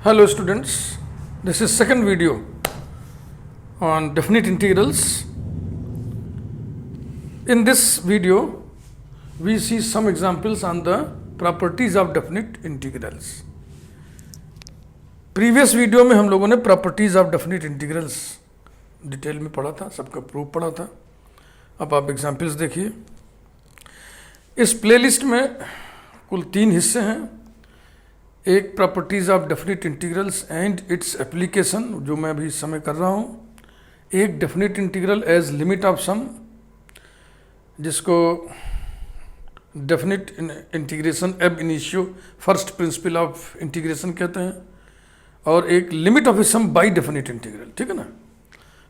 Hello students, this is second video on definite integrals. In this video, we see some examples on the properties of definite integrals. Previous video में हम लोगों ने properties of definite integrals detail में पढ़ा था, सबका proof पढ़ा था. अब आप एग्जाम्पल्स देखिए. इस प्लेलिस्ट में कुल 3 हिस्से हैं. एक properties of definite integrals and its application, जो मैं अभी इस समय कर रहा हूँ. एक definite integral as limit of sum, जिसको definite integration ab initio first principle of integration कहते हैं. और एक limit of sum by definite integral. ठीक है ना.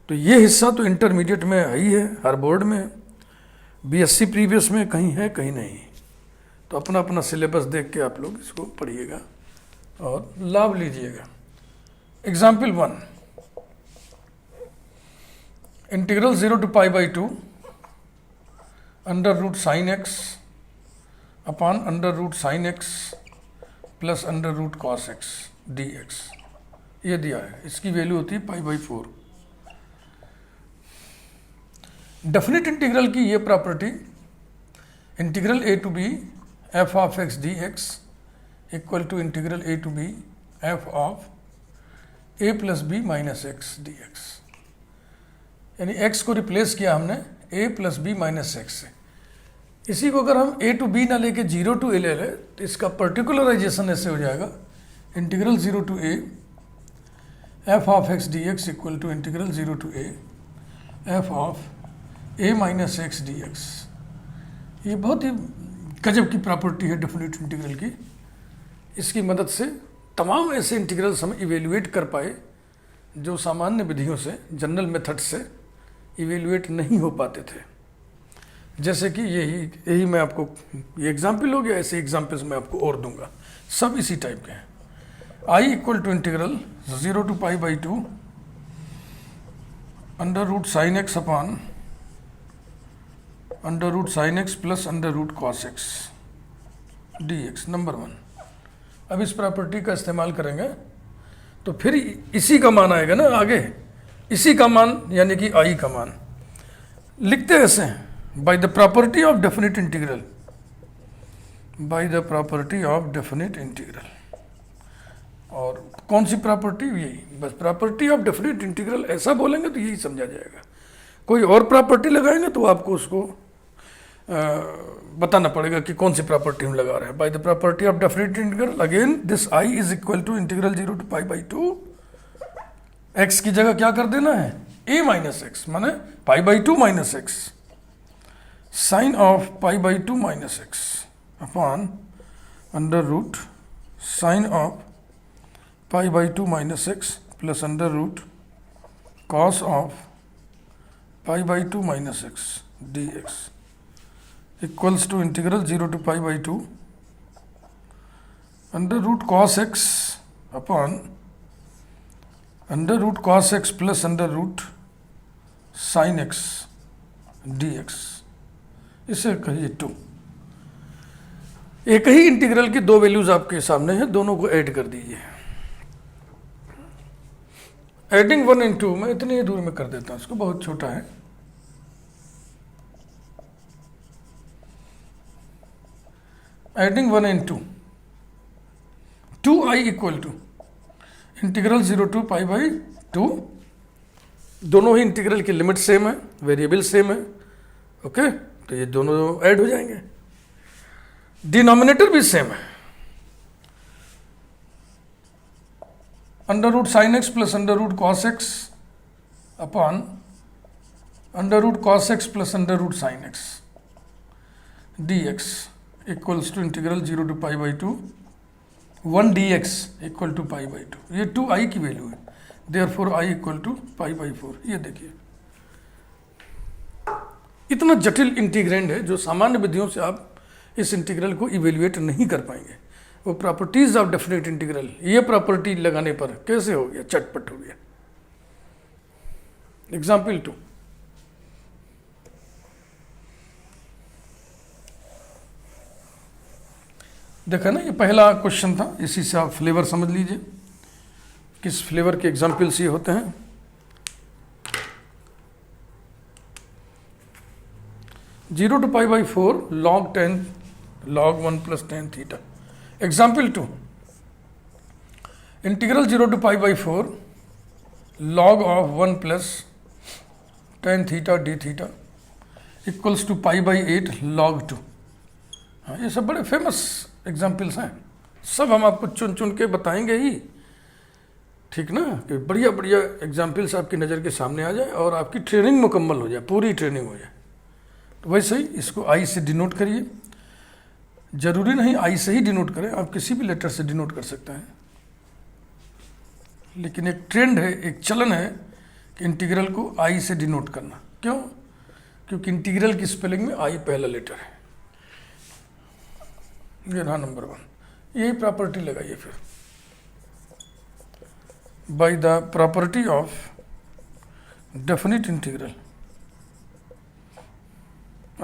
तो ये हिस्सा तो इंटरमीडिएट में है ही है, हर बोर्ड में. बीएससी प्रीवियस में कहीं है कहीं नहीं. तो अपना अपना सिलेबस देख के आप लोग इसको पढ़िएगा और लाभ लीजिएगा. Example 1, integral 0 to π/2 under root sine x upon under root sine x plus under root cos x d x, ये दिया है. इसकी वैल्यू होती है π/4. डेफिनिट इंटीग्रल की ये property, integral a to b f of x dx equal to integral a to b f of a plus b minus x d x. यानी x को रिप्लेस किया हमने a plus b minus x से. इसी को अगर हम a to b ना लेके 0 to a ले लें तो इसका पर्टिकुलराइजेशन ऐसे हो जाएगा. Integral 0 to a f of x dx equal to integral 0 to a f of a minus x d x. ये बहुत ही गजब की प्रॉपर्टी है डेफिनिट इंटीग्रल की. इसकी मदद से तमाम ऐसे इंटीग्रल्स हम इवेल्युएट कर पाए जो सामान्य विधियों से, जनरल मेथड से इवेल्युएट नहीं हो पाते थे. जैसे कि यही मैं आपको, ये एग्जाम्पल हो गया. ऐसे एग्जाम्पल्स मैं आपको और दूंगा, सब इसी टाइप के हैं. I equal to integral 0 to π/2 under root sine x upon under root sine x plus under root cos x d x. Number 1. अब इस प्रॉपर्टी का इस्तेमाल करेंगे तो फिर इसी का मान आएगा ना आगे. इसी का मान यानी कि आई का मान लिखते ऐसे हैं, by the property of definite integral, bye the property of definite integral. और कौन सी प्रॉपर्टी? यही बस, प्रॉपर्टी ऑफ डेफिनिट इंटीग्रल. ऐसा बोलेंगे तो यही समझा जाएगा. कोई और प्रॉपर्टी लगाएंगे तो आपको उसको बताना पड़ेगा कि कौन सी प्रॉपर्टी हम लगा रहे हैं. By the property of definite integral, again this I is equal to integral 0 to π/2. X की जगह क्या कर देना है? a माइनस एक्स, माने π/2 minus x sine of π/2 minus x upon under root sine of π/2 minus x plus under root cos of π/2 minus x d x equals to integral 0 to π/2 under root cos x upon under root cos x plus under root sine x d x. इसे कहिए 2. एक ही integral की 2 values आपके सामने हैं, दोनों को add कर दीजिए. एडिंग 1 and 2 मैं इतनी ही दूर में कर देता हूं, इसको बहुत छोटा है. Adding 1 and 2, 2i equal to integral 0 to π/2. दोनों ही इंटीग्रल की लिमिट सेम है, वेरिएबल सेम है. ओके, तो ये दोनों ऐड हो जाएंगे. डिनोमिनेटर भी सेम है. Under root sine x plus under root cos x upon under root cos x plus under root sine x d x equals to integral 0 to π/2 1 dx equal to π/2. ये 2i की value है, therefore i equal to π/4. ये देखिए, इतना जटिल integrand है जो सामान्य विधियों से आप इस इंटीग्रल को इवेल्युएट नहीं कर पाएंगे. वो प्रॉपर्टीज ऑफ डेफिनिट इंटीग्रल, ये प्रॉपर्टी लगाने पर कैसे हो गया, चटपट हो गया. एग्जाम्पल 2, देखा ना, ये पहला क्वेश्चन था, इसी से आप फ्लेवर समझ लीजिए. किस फ्लेवर के एग्जाम्पल्स ये होते हैं? Zero to pi by 4 log 10 log 1 plus tan theta. Example 2, integral 0 to pi by 4 log of 1 plus tan theta d theta equals to pi by 8 log 2. हाँ, ये सब बड़े फेमस एग्जाम्पल्स हैं, सब हम आपको चुन चुन के बताएंगे ही, ठीक ना, कि बढ़िया बढ़िया एग्जाम्पल्स आपकी नज़र के सामने आ जाए और आपकी ट्रेनिंग मुकम्मल हो जाए, पूरी ट्रेनिंग हो जाए। तो वैसे ही इसको आई से डिनोट करिए, जरूरी नहीं आई से ही डिनोट करें, आप किसी भी लेटर से डिनोट कर सकते हैं, लेकिन एक ट्रेंड है, एक चलन है कि इंटीग्रल को आई से डिनोट करना। क्यों? क्योंकि इंटीग्रल की स्पेलिंग में आई पहला लेटर है। ये रहा नंबर 1, यही प्रॉपर्टी लगाइए फिर। By the property of definite integral,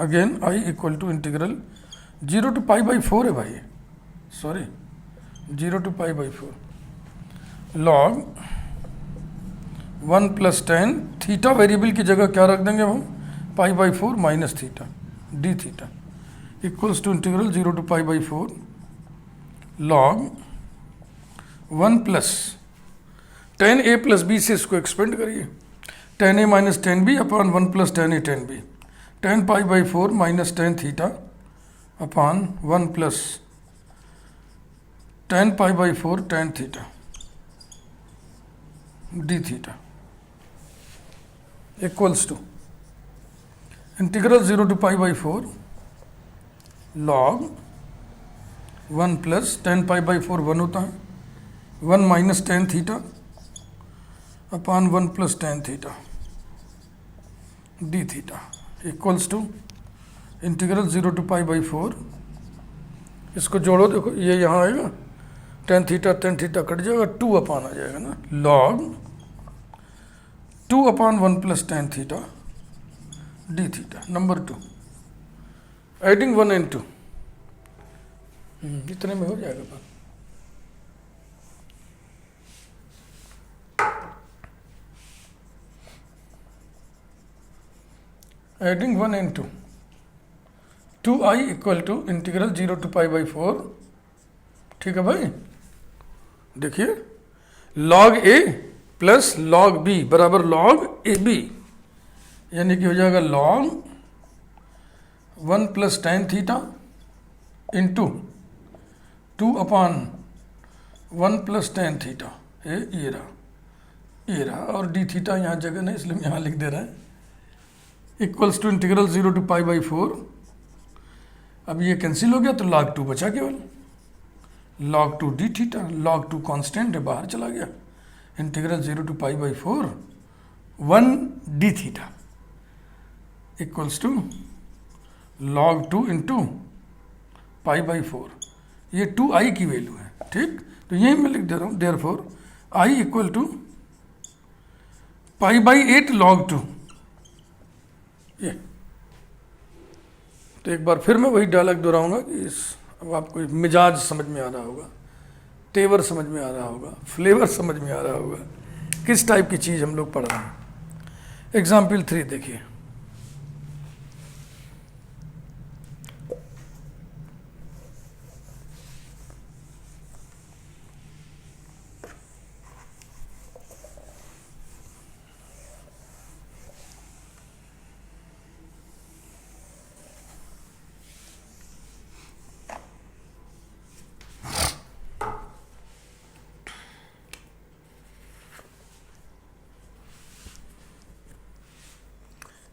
again I equal to integral 0 to pi by 4 है भाई, sorry 0 to pi by 4 log 1 plus tan theta variable की जगह क्या रख देंगे हम? Pi by 4 minus theta d theta equals to integral 0 to pi by 4 log 1 plus tan a plus b से इसको एक्सपेंड करिए, tan a minus tan b upon 1 plus tan a tan b, tan pi by 4 minus tan theta upon 1 plus tan pi by 4 tan theta d theta equals to integral 0 to pi by 4 log 1 plus tan pi by 4 1 होता है, 1 minus tan theta upon 1 plus tan theta d theta equals to integral 0 to pi by 4, इसको जोड़ो, देखो ये यहाँ आएगा, tan theta cut जाएगा, 2 अपान आ जाएगा ना, log 2 upon 1 plus tan theta d theta. Number 2, adding 1 and 2, इतने में हो जाएगा बात। Adding 1 and 2, 2i equal to integral 0 to pi by 4, ठीक है भाई। देखिए log a plus log b बराबर log ab, यानी कि हो जाएगा log 1 plus tan theta into 2 upon 1 plus tan theta, ये रहा, और डी थीटा यहाँ जगह नहीं इसलिए यहाँ लिख दे रहे हैं, equals to integral 0 to pi by 4। अब ये कैंसिल हो गया तो log 2 बचा केवल, log 2 d theta, log 2 constant है, बाहर चला गया, integral 0 to pi by 4 1 d theta equals to log 2 into pi by 4, ये 2i की वैल्यू है, ठीक। तो यही मैं लिख दे रहा हूँ, therefore i equal to pi by 8 log 2। ये तो एक बार फिर मैं वही डायलॉग दोहराऊंगा कि अब आपको मिजाज समझ में आ रहा होगा, तेवर समझ में आ रहा होगा, फ्लेवर समझ में आ रहा होगा, किस टाइप की चीज़ हम लोग पढ़ रहे हैं। एग्जाम्पल 3 देखिए,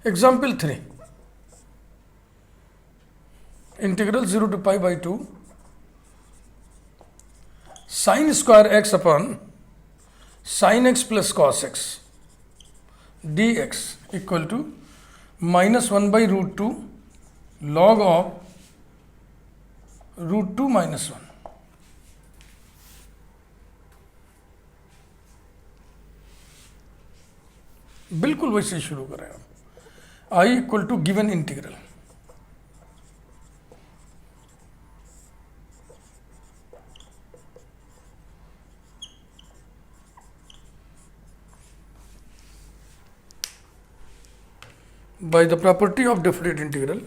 example 3, integral 0 to pi by 2 sine square x upon sine x plus cos x d x equal to -1 by √2 log of √2 -1। बिल्कुल वैसे ही शुरू करें आप, i equal to given integral, by the property of definite integral,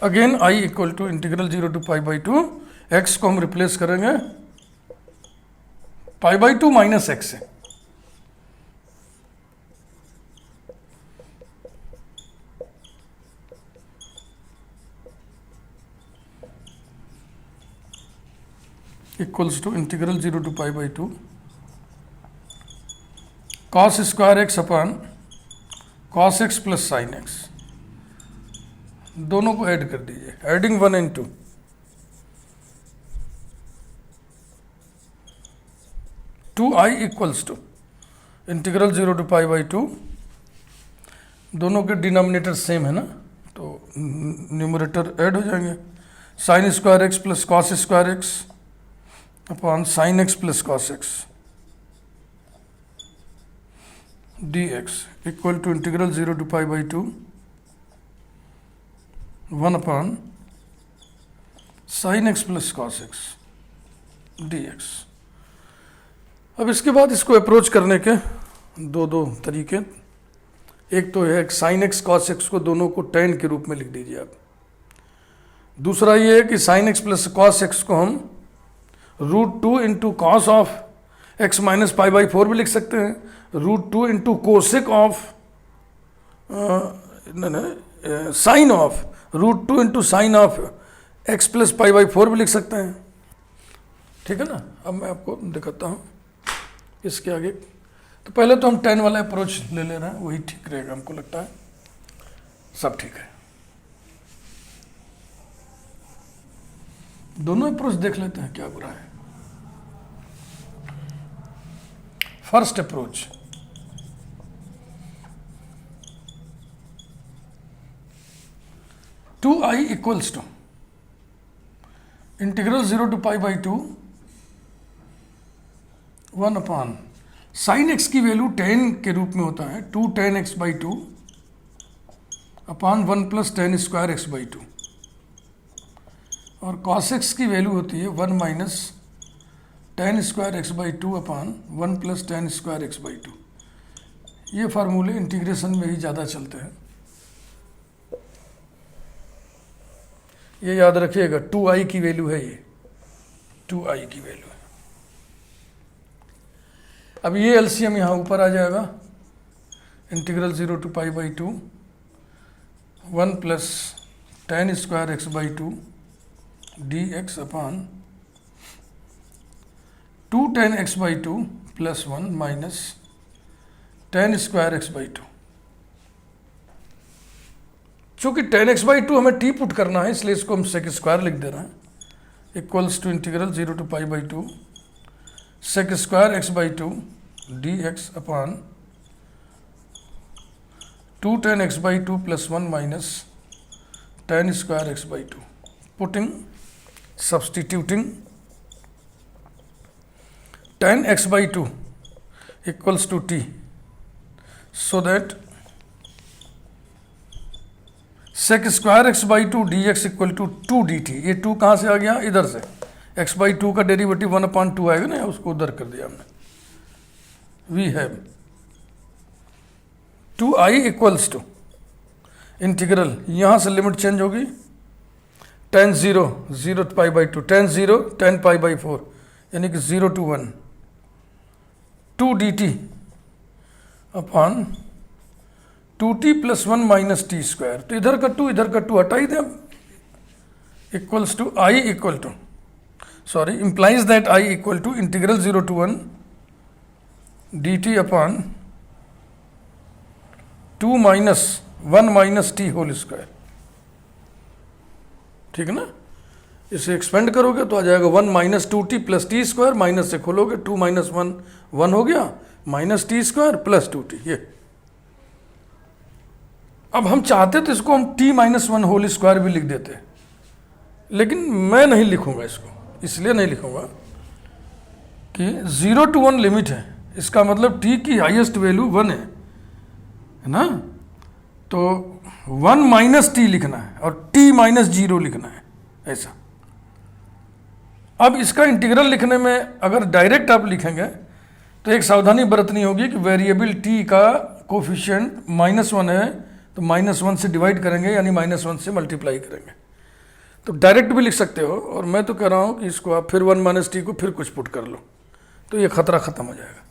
again I equal to integral 0 to pi by 2, x को हम replace करेंगे pi by 2 minus x से, equals to integral 0 to pi by 2 cos square x upon cos x plus sine x, दोनों को add कर दीजिए, adding 1 and 2, two I equals to integral 0 to pi by 2, दोनों के denominator same है ना, तो न्यूमरेटर ऐड हो जाएंगे, sine square x plus cos square x upon sine x plus cos x d x equal to integral 0 to pi by 2 1 upon sine x plus cos x d x. अब इसके बाद इसको approach करने के दो तरीके, एक तो है साइन एक्स कॉस एक्स को दोनों को tan के रूप में लिख दीजिए आप, दूसरा ये है कि sign x plus cos x को हम √2 into cos of x minus pi by 4 भी लिख सकते हैं, √2 into cosec of sine of √2 into sign of x plus pi by 4 भी लिख सकते हैं, ठीक है ना। अब मैं आपको दिखाता हूँ इसके आगे, तो पहले तो हम tan वाला अप्रोच ले रहे हैं, वही ठीक रहेगा हमको लगता है, सब ठीक है। दोनों अप्रोच देख लेते हैं क्या बुरा है। First approach, two I equals to integral 0 to pi by 2 1 upon sine x की वैल्यू tan के रूप में होता है 2 tan x by 2 upon 1 plus tan square x by 2, और कॉस एक्स की वैल्यू होती है 1 minus tan square x by 2 upon 1 plus tan square x by 2। ये फार्मूले इंटीग्रेशन में ही ज़्यादा चलते हैं, ये याद रखिएगा, 2i की वैल्यू है, ये 2i की वैल्यू है। अब ये एलसीएम यहाँ ऊपर आ जाएगा, integral 0 to pi by 2 1 plus tan square x by 2 d x upon 2 tan x by 2 plus 1 minus tan square x by 2। चूंकि tan x बाई 2 हमें t पुट करना है, इसलिए इसको हम सेक स्क्वायर लिख दे रहे हैं, equals to integral 0 to pi by 2 sec square x by 2 d x upon 2 tan x by 2 plus 1 minus tan square x by 2, putting substituting tan x by 2 equals to t, so that sec square x by 2 dx equal to 2 dt। ये 2 कहाँ से आ गया, इधर से, x by 2 का derivative 1/2 आएगा ना, उसको उधर कर दिया हमने। We have 2i equals to integral, यहाँ से लिमिट चेंज होगी, tan 0 0 to pi by 2 tan 0 tan pi by 4, यानी कि 0 to 1 2 dt upon 2t plus 1 minus t square, तो इधर का 2 इधर का 2 हटा ही दें, equals to I equal to sorry implies that I equal to integral 0 to 1 dt upon 2 minus 1 minus t whole square, ठीक है ना। इसे एक्सपेंड करोगे तो आ जाएगा 1 minus 2t plus T square, minus से खोलोगे 2 माइनस 1 1 हो गया, minus t square plus 2t। ये अब हम चाहते तो इसको हम t माइनस 1 होल स्क्वायर भी लिख देते, लेकिन मैं नहीं लिखूंगा इसको, इसलिए नहीं लिखूंगा कि 0 to 1 लिमिट है, इसका मतलब t की हाईएस्ट वैल्यू 1 है ना, तो 1 माइनस टी लिखना है और t माइनस 0 लिखना है, ऐसा। अब इसका इंटीग्रल लिखने में अगर डायरेक्ट आप लिखेंगे तो एक सावधानी बरतनी होगी कि वेरिएबल t का कोफिशिएंट -1 है, तो -1 से डिवाइड करेंगे यानी -1 से मल्टीप्लाई करेंगे। तो डायरेक्ट भी लिख सकते हो, और मैं तो कह रहा हूँ कि इसको आप फिर 1 - t को फिर कुछ पुट कर लो तो ये खतरा खत्म हो जाएगा।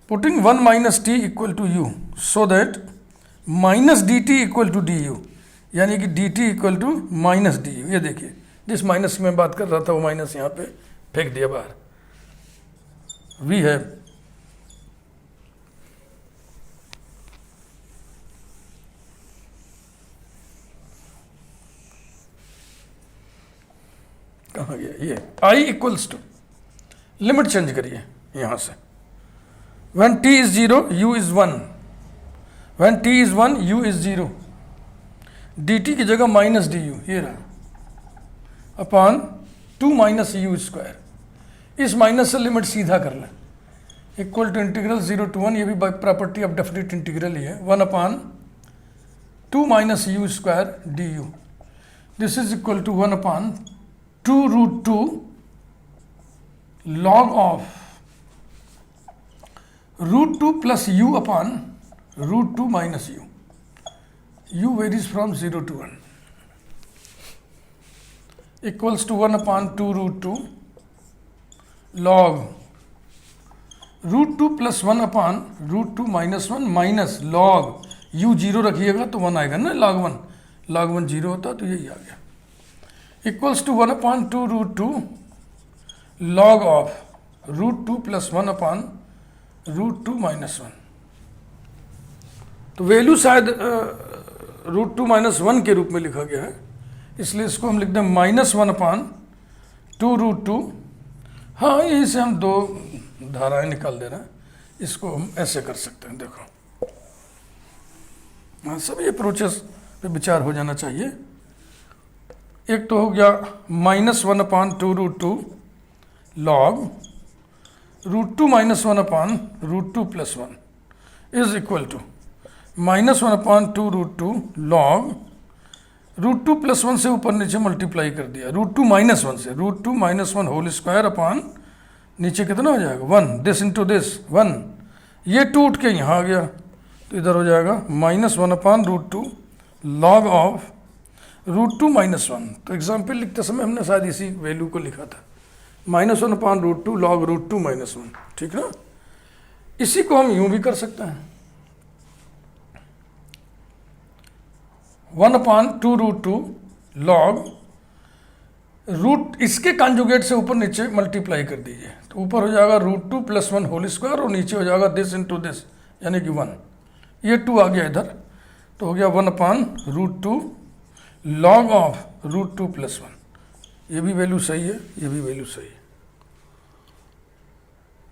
Putting 1 - t equal to u so that -dt equal to du, यानी कि dt इक्वल टू -du। ये देखिए, जिस माइनस में बात कर रहा था वो माइनस यहाँ पे फेंक दिया बाहर। v है कहाँ गया ये, i equals to, limit change करिए यहाँ से, when t is 0 u is 1, when t is 1 u is 0, dt की जगह -du ये रहा, अपॉन 2 - u स्क्वायर। इस माइनस से लिमिट सीधा कर लें, इक्वल टू इंटीग्रल 0 to 1, ये भी by property of definite integral ही है, 1/2 - u square du। This is equal to 1/2√2 log of √2 plus u upon √2 minus u. u varies from 0 to 1 equals to 1/2√2 log √2 plus 1/√2 minus 1 minus log u 0 रखिएगा तो 1 आएगा ना, log 1 0 होता तो यही आ गया, equals to 1/2√2 log of √2 plus 1/√2 minus 1। तो value शायद √2 - 1 के रूप में लिखा गया है, इसलिए इसको हम लिखते हैं -1/2√2। हाँ, यहीं से हम दो धाराएं निकाल दे रहे हैं, इसको हम ऐसे कर सकते हैं। देखो, हाँ, सभी अप्रोचेस पे विचार हो जाना चाहिए। एक तो हो गया -1/2√2 log √2 - 1/√2 plus 1 is equal to -1/2√2 log √2 plus 1 से ऊपर नीचे मल्टीप्लाई कर दिया, √2 - 1 से, √2 - 1 होल स्क्वायर अपॉन नीचे कितना हो जाएगा 1, दिस इंटू दिस 1, ये 2 उठ के यहाँ आ गया तो इधर हो जाएगा -1/√2 log ऑफ √2 - 1। तो एग्जाम्पल लिखते समय हमने शायद इसी वैल्यू को लिखा था, -1/√2 log √2 - 1, ठीक ना। इसी को हम यूं भी कर सकते हैं, 1/2√2 log रूट, इसके कॉन्जुगेट से ऊपर नीचे मल्टीप्लाई कर दीजिए, तो ऊपर हो जाएगा √2 + 1 होल स्क्वायर और नीचे हो जाएगा दिस इंटू दिस यानी कि 1, ये 2 आ गया इधर, तो हो गया 1/√2 log ऑफ √2 + 1। ये भी वैल्यू सही है, ये भी वैल्यू सही है।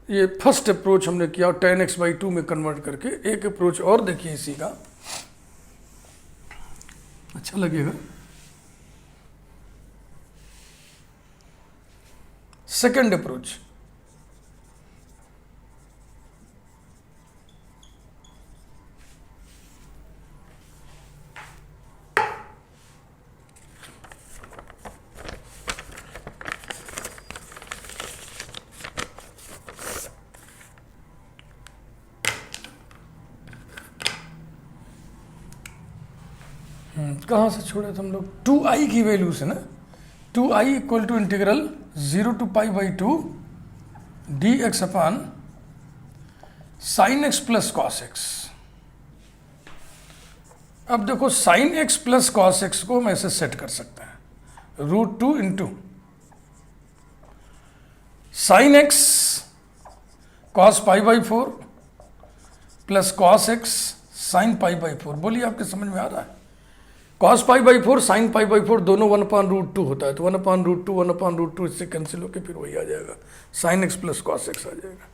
ये फर्स्ट अप्रोच हमने किया 10x/2 में कन्वर्ट करके। एक अप्रोच और देखिए इसी का, अच्छा लगेगा। सेकंड अप्रोच, कहाँ से छोड़े थे हम लोग, 2i की वैल्यू से ना, 2i equal to integral 0 to π/2 dx upon sin x plus cos x। अब देखो sin x plus cos x को हम ऐसे सेट कर सकते हैं, √2 into sin x cos π/4 plus cos x sin π/4। बोलिए आपके समझ में आ रहा है? cos π/4 sin π/4 दोनों 1/√2 होता है, तो 1/√2 1/√2 इससे कैंसिल होकर फिर वही आ जाएगा, sin x plus cos x आ जाएगा।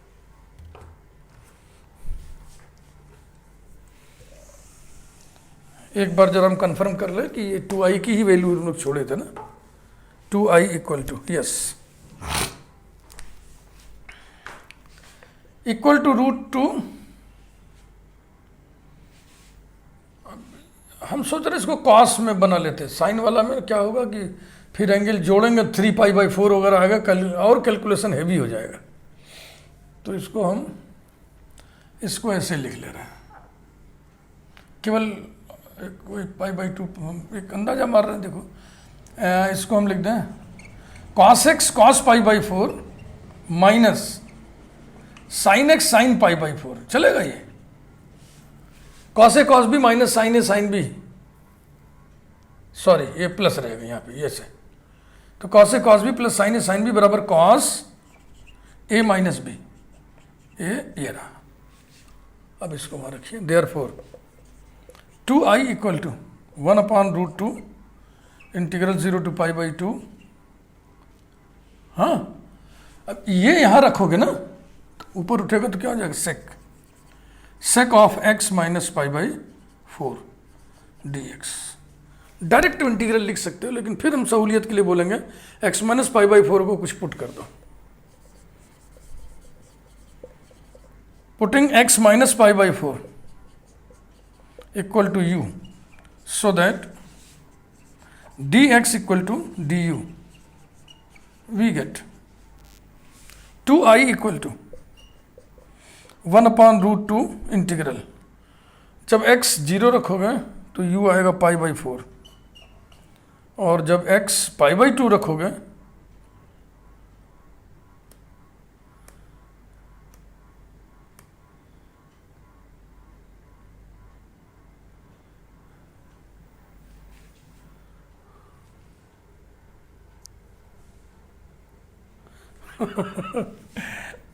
एक बार जरा हम कंफर्म कर लें कि ये 2i की ही वैल्यू हम लोग छोड़े थे ना, 2i equal to, yes, equal to √2। हम सोच रहे इसको कॉस में बना लेते, साइन वाला में क्या होगा कि फिर एंगल जोड़ेंगे 3π/4 वगैरह आएगा, और कैलकुलेशन हैवी हो जाएगा। तो इसको हम इसको ऐसे लिख ले रहे हैं, केवल एक π/2 हम एक अंदाजा मार रहे हैं। देखो इसको हम लिख दें cos x cos π/4 minus sin x sin π/4, चलेगा ये? cos a cos b minus sin a sin b, sorry ये प्लस रहेगा यहाँ पे, ये से। तो cos a cos b plus sin a sin b बराबर cos a माइनस b, ये रहा। अब इसको वहाँ रखिए, therefore 2i equal to 1/√2 integral 0 to π/2। हाँ, अब ये यहाँ रखोगे ना, तो ऊपर उठेगा तो क्या हो जाएगा, sec of x minus π/4 dx। Direct integral लिख सकते हो, लेकिन फिर हम सहूलियत के लिए बोलेंगे x माइनस π/4 को कुछ पुट कर दो। Putting x minus π/4 equal to u, so that dx equal to du, we get 2i equal to 1/√2 integral, जब x 0 रखोगे तो u आएगा π/4, और जब x π/2 रखोगे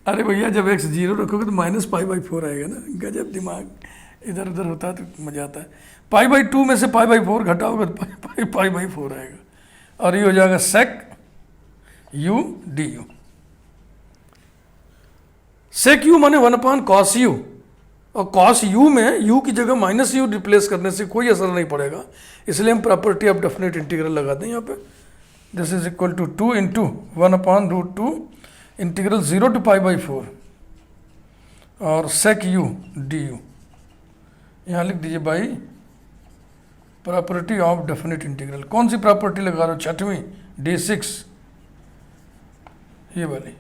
अरे भैया जब x 0 रखोगे तो माइनस π/4 आएगा ना। गजब दिमाग इधर उधर होता है तो मजा आता है। π/2 में से π/4 घटाओगे तो π/4 आएगा, और ये हो जाएगा sec u du। sec u माने 1/cos u, और cos u में u की जगह माइनस u रिप्लेस करने से कोई असर नहीं पड़ेगा, इसलिए हम प्रॉपर्टी ऑफ डेफिनेट इंटीग्रल लगाते हैं यहाँ पे। This is equal to 2 into 1/√2 integral 0 to π/4 और sec u du। यहाँ लिख दीजिए by property of definite integral. कौन सी प्रॉपर्टी लगा रहे हो, छठवीं D6, ये वाली।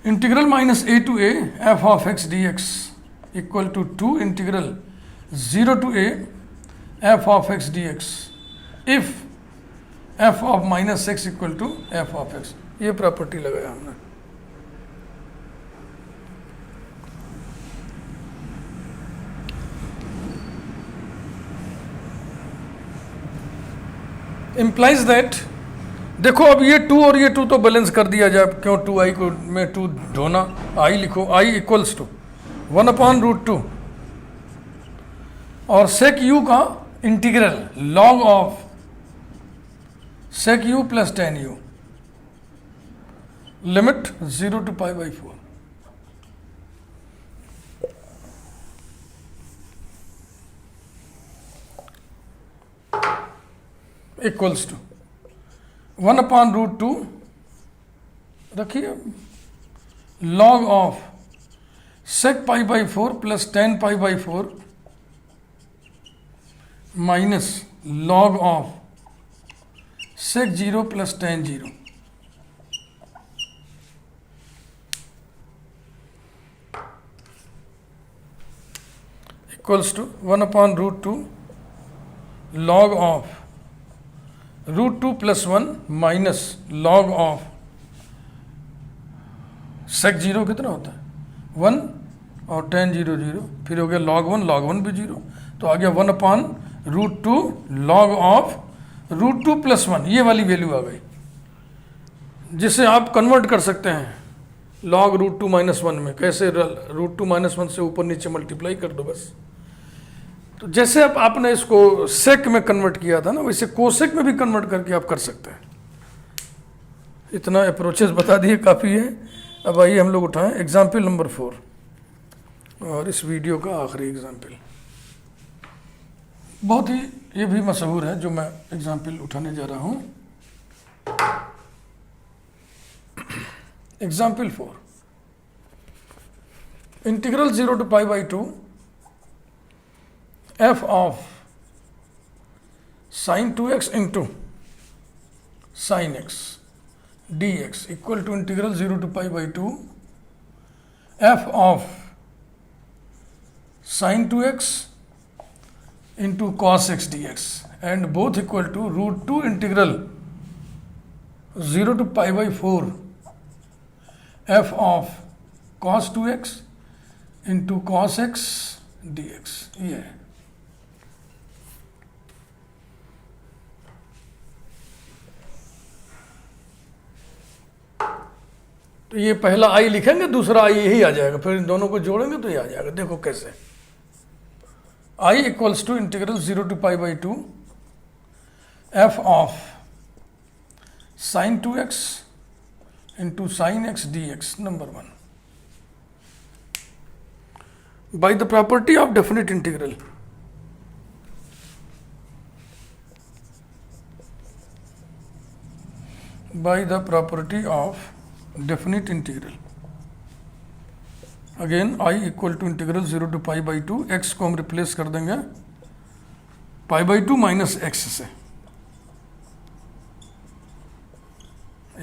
Integral minus a to a f of x dx equal to 2 integral 0 to a f of x dx if f of minus x equal to f of x, ये property लगाया हमने। Implies that, देखो अब ये 2 और ये 2 तो balance कर दिया जाए, क्यों 2i को में 2 ढोना, i लिखो, i इक्वल्स टू 1/√2 और sec u का integral log of sec u plus tan u, limit 0 to π/4। Equals to 1/√2 रखिए log of sec π/4 plus tan π/4 minus log of sec 0 plus tan 0। Equals to 1/√2 log of √2 plus 1 minus log of sec 0 कितना होता है 1 और tan 0 0, फिर हो गया log 1 भी 0, तो आ गया 1/√2 log ऑफ √2 प्लस 1, ये वाली वैल्यू आ गई, जिसे आप कन्वर्ट कर सकते हैं log √2 माइनस 1 में। कैसे, √2 माइनस 1 से ऊपर नीचे मल्टीप्लाई कर दो बस। तो जैसे अब आपने इसको सेक में कन्वर्ट किया था ना, वैसे कोसेक में भी कन्वर्ट करके आप कर सकते हैं। इतना अप्रोचेस बता दिए, काफ़ी है। अब आइए हम लोग उठाएं एग्जाम्पल नंबर 4, और इस वीडियो का आखिरी एग्जाम्पल। बहुत ही ये भी मशहूर है जो मैं एग्जाम्पल उठाने जा रहा हूं। Example 4, integral 0 to π/2 f of sin 2x into sine x d x equal to integral 0 to pi by 2 f of sine 2x into cos x dx and both equal to root 2 integral 0 to pi by 4 f of cos 2x into cos x dx ये है। तो ये पहला आई लिखेंगे, दूसरा आई यही आ जाएगा, फिर इन दोनों को जोड़ेंगे तो ये आ जाएगा। देखो कैसे, I equals to integral 0 to pi by 2 f of sin 2x into sin x dx, number 1, by the property of definite integral. By the property of definite integral. Again i equal to integral 0 to pi by 2, x को हम replace कर देंगे पाई by 2 minus x से।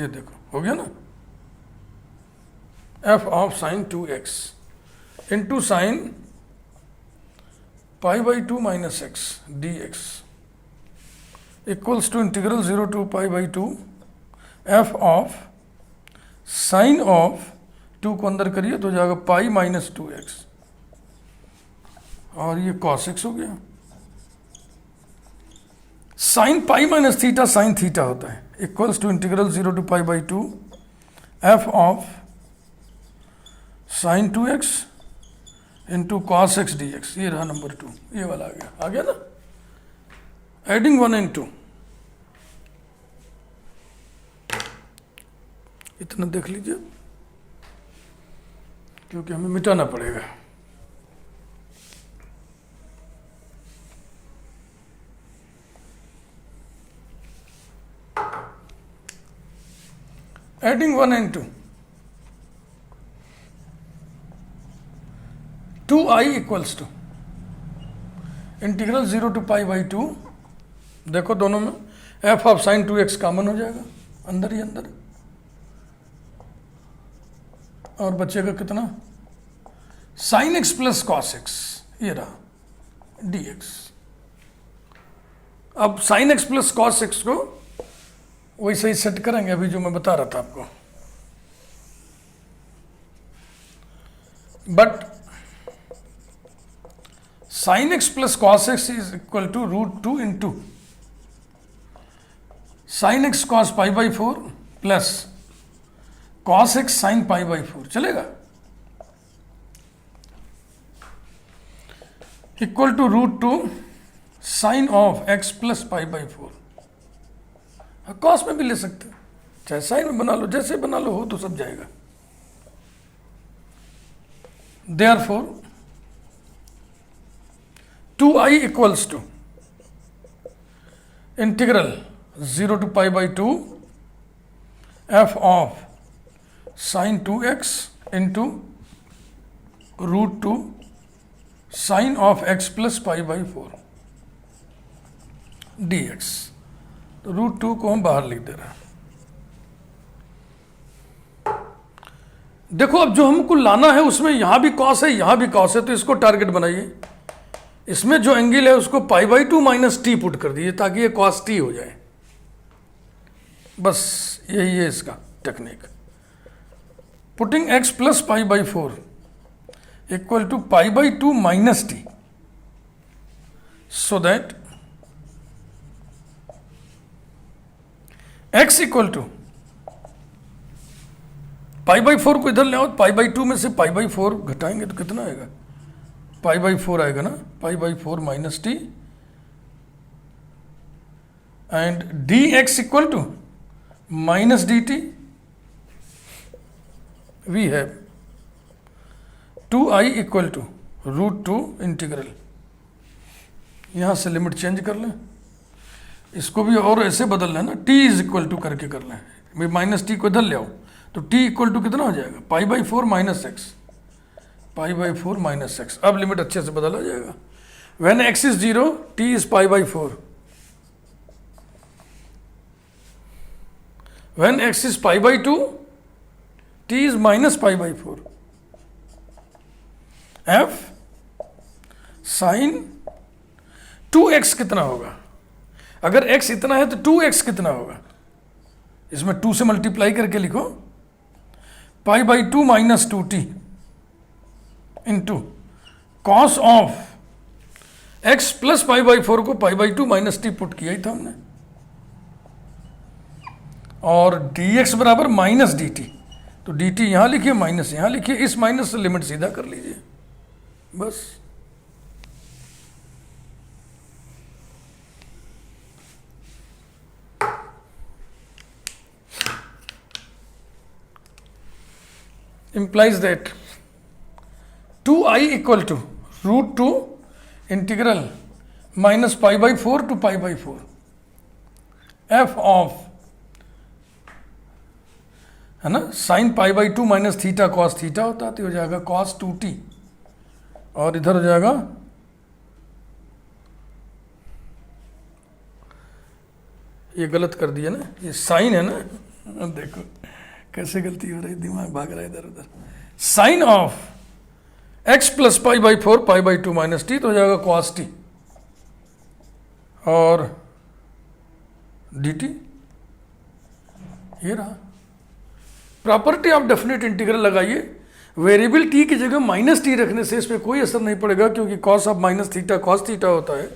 ये देखो हो गया ना, f of sine 2x into sine pi by 2 minus x d x equals to integral 0 to pi by 2 f of sine of 2 को अंदर करिए तो जाएगा पाई माइनस 2x और ये cos x हो गया। Sine pi minus theta sine theta होता है, equals to integral 0 to pi by 2 f of sine 2x into cos x dx। ये रहा नंबर 2, ये वाला आ गया ना। एडिंग 1 and 2, इतना देख लीजिए क्योंकि हमें मिटाना पड़ेगा। Adding 1 and 2, 2i equals to integral 0 to pi by 2। देखो दोनों में f of sine 2x common हो जाएगा अंदर ही अंदर, और बचेगा कितना, sign x plus cos x, ये रहा डी एक्स। अब sign x plus cos x को वैसे ही सेट करेंगे अभी जो मैं बता रहा था आपको, but sine x plus cos x is equal to root 2 into sine x cos pi by 4 plus cos x sin pi by 4, चलेगा, equal to root 2 sine of x plus pi by 4। Cos में भी ले सकते, चाहे sign में बना लो, जैसे बना लो, हो तो सब जाएगा। Therefore 2i equals to integral 0 to pi by 2 f of sine 2x into root 2 sine of x plus pi by 4 d x. तो रूट 2 को हम बाहर लिख दे रहे हैं। देखो अब जो हमको लाना है उसमें यहां भी कॉस है, यहां भी कॉस है, तो इसको टारगेट बनाइए। इसमें जो एंगल है उसको पाई बाई 2 माइनस टी पुट कर दीजिए ताकि ये कॉस टी हो जाए। बस यही है इसका technique. putting x plus pi by 4 equal to pi by 2 minus t, so that x equal to pi by 4 को इधर ले आओ, पाई बाई 2 में से पाई बाई 4 घटाएंगे तो कितना आएगा, पाई बाई 4 आएगा ना, pi by 4 minus t, and d x equal to minus d t. we have 2i equal to root 2 integral, यहाँ से लिमिट चेंज कर लें, इसको भी और ऐसे बदल लें ना, t इज इक्वल टू करके कर लें, भाई माइनस टी को इधर ले आओ तो t इक्वल टू कितना हो जाएगा, pi by 4 minus x, pi by 4 minus x. अब लिमिट अच्छे से बदला जाएगा। When x is 0 t is pi by 4, when x is π/2, t is -π/4, f sine 2x कितना होगा? अगर x इतना है तो 2x कितना होगा? इसमें 2 से मल्टीप्लाई करके लिखो, π/2 - 2t into cos of x plus π/4 को π/2 - t पुट किया ही था हमने, और dx बराबर -dt, तो dt यहां लिखिए, माइनस यहां लिखिए, इस माइनस से लिमिट सीधा कर लीजिए बस। implies that 2i equal to √2 integral -π/4 to π/4 f of, है ना, sine π/2 minus theta cos theta होता है, तो हो जाएगा cos 2t, और इधर हो जाएगा ये गलत कर दिया ना, ये साइन है ना, अब देखो कैसे गलती हो रही, दिमाग भाग रहा है इधर उधर। Sine of x plus π/4 π/2 minus t, तो हो जाएगा cos t, और dt ये रहा। प्रॉपर्टी ऑफ डेफिनेट इंटीग्रल लगाइए, वेरिएबल t की जगह -t रखने से इस पर कोई असर नहीं पड़ेगा, क्योंकि cos of minus theta cos theta होता है,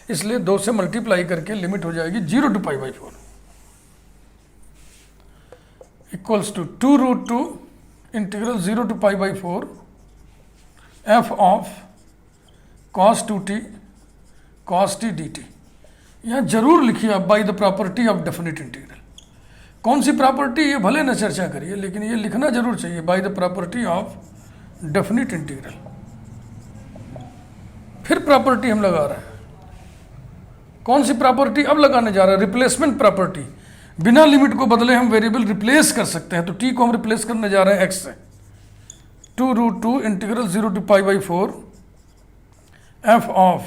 इसलिए 2 से मल्टीप्लाई करके लिमिट हो जाएगी 0 to π/4 equals to 2√2 integral 0 to π/4 f of cos 2t cos t dt। यहाँ जरूर लिखिए आप by the property of definite integral. कौन सी प्रॉपर्टी, ये भले न चर्चा करिए, लेकिन ये लिखना जरूर चाहिए, by the property of definite integral. फिर प्रॉपर्टी हम लगा रहे हैं, कौन सी प्रॉपर्टी अब लगाने जा रहे हैं? Replacement property. बिना लिमिट को बदले हम वेरिएबल रिप्लेस कर सकते हैं, तो t को हम रिप्लेस करने जा रहे हैं x से। 2√2 integral 0 to π/4 f of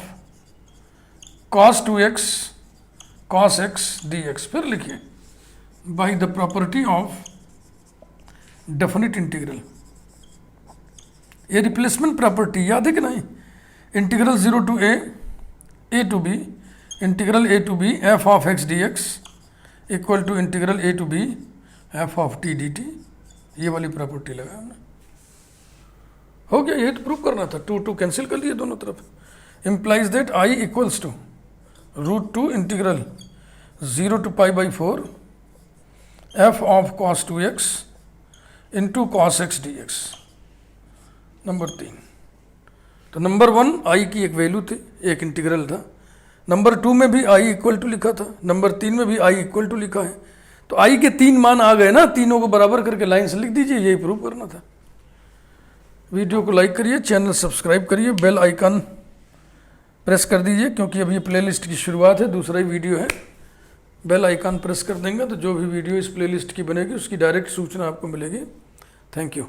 cos 2x cos x dx। फिर लिखिए by the property of definite integral. ये रिप्लेसमेंट प्रॉपर्टी याद है कि नहीं? Integral 0 to a to b integral a to b f of x dx equal to integral a to b f of t dt। ये वाली property लगा हमने, हो गया। ये तो प्रूव करना था, 2 कैंसिल कर लिए दोनों तरफ। Implies that i equals to √2 integral 0 to π/4 f of cos 2x into cos x dx। Number 3, तो नंबर 1 i की एक वैल्यू थी, एक इंटीग्रल था। नंबर 2 में भी i इक्वल टू लिखा था, नंबर 3 में भी i इक्वल टू लिखा है, तो i के 3 मान आ गए ना, तीनों को बराबर करके लाइन से लिख दीजिए, यही प्रूव करना था। वीडियो को लाइक करिए, चैनल सब्सक्राइब करिए, बेल आइकन प्रेस कर दीजिए, क्योंकि अभी ये प्लेलिस्ट की शुरुआत है, दूसरा ही वीडियो है। बेल आइकन प्रेस कर देंगे तो जो भी वीडियो इस प्लेलिस्ट की बनेगी उसकी डायरेक्ट सूचना आपको मिलेगी। Thank you.